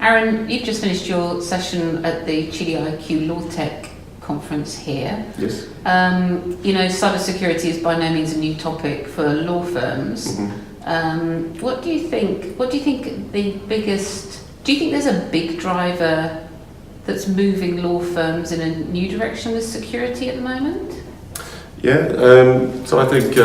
Aaron, you've just finished your session at the Chilli Lawtech conference here. Yes. Cybersecurity is by no means a new topic for law firms. Mm-hmm. What do you think the biggest? Do you think there's a big driver that's moving law firms in a new direction with security at the moment? Yeah. So I think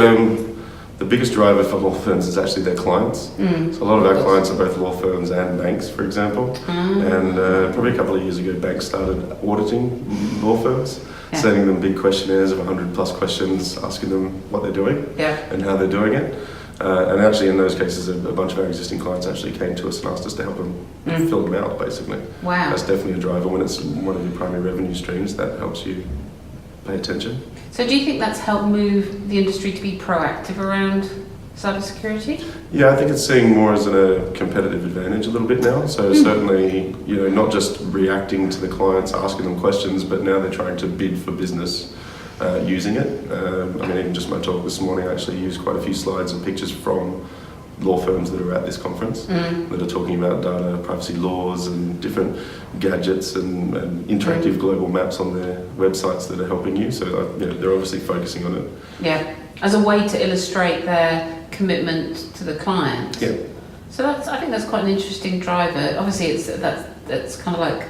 the biggest driver for law firms is actually their clients. So a lot of our clients are both law firms and banks, for example. And probably a couple of years ago, banks started auditing law firms, sending them big questionnaires of 100 plus questions, asking them what they're doing and how they're doing it. And actually, in those cases, a bunch of our existing clients actually came to us and asked us to help them fill them out, basically. Wow. That's definitely a driver. When it's one of your primary revenue streams, that helps you pay attention. So do you think that's helped move the industry to be proactive around cybersecurity? Yeah, I think it's seeing more as a competitive advantage a little bit now. So certainly, not just reacting to the clients, asking them questions, but now they're trying to bid for business using it. Even just my talk this morning, I actually used quite a few slides and pictures from law firms that are at this conference that are talking about data privacy laws and different gadgets and interactive global maps on their websites that are helping you. So they're obviously focusing on it. Yeah, as a way to illustrate their commitment to the client. Yeah. So I think that's quite an interesting driver. Obviously, that's kind of like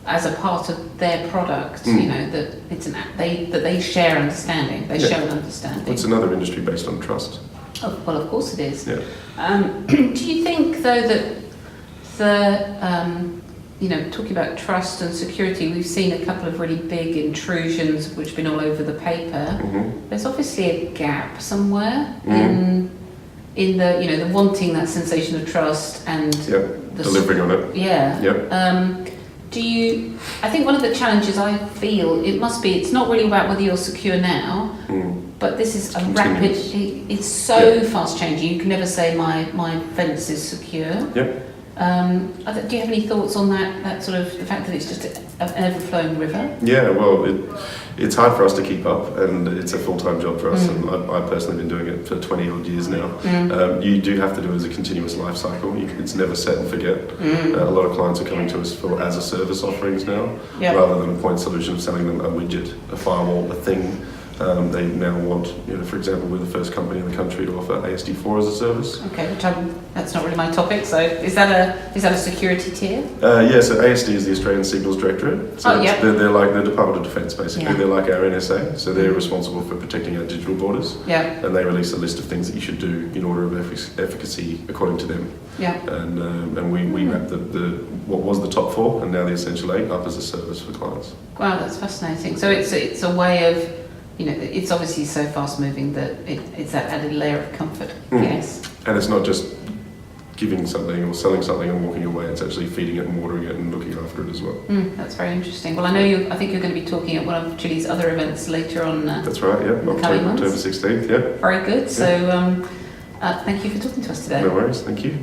as a part of their product, that it's that they share understanding. They show an understanding. It's another industry based on trust. Oh, well, of course it is. Yeah. Do you think, though, that talking about trust and security, we've seen a couple of really big intrusions which have been all over the paper. There's obviously a gap somewhere in the wanting that sensation of trust and delivering on it. Yeah. I think one of the challenges I feel it's not really about whether you're secure now, but this is it's so fast changing. You can never say my fence is secure. Yep. Do you have any thoughts on that sort of the fact that it's just an ever-flowing river? Yeah, well, it's hard for us to keep up, and it's a full-time job for us, and I've personally been doing it for 20 odd years now. You do have to do it as a continuous life cycle. It's never set and forget. A lot of clients are coming to us for as-a-service offerings now, rather than a point solution of selling them a widget, a firewall, a thing. They now want, for example, we're the first company in the country to offer ASD4 as a service. Okay, that's not really my topic. So is that a security tier? So ASD is the Australian Signals Directorate. So they're like the Department of Defence, basically. Yeah. They're like our NSA. So they're responsible for protecting our digital borders. Yeah. And they release a list of things that you should do in order of efficacy according to them. Yeah. And we map what was the top 4 and now the essential 8 up as a service for clients. Wow, that's fascinating. So it's a way of it's obviously so fast moving that it's that added layer of comfort, yes. And it's not just giving something or selling something and walking away, it's actually feeding it and watering it and looking after it as well. That's very interesting. Well, I think you're going to be talking at one of Chilli's other events later on. That's right, October 16th, Very good. So thank you for talking to us today. No worries, thank you.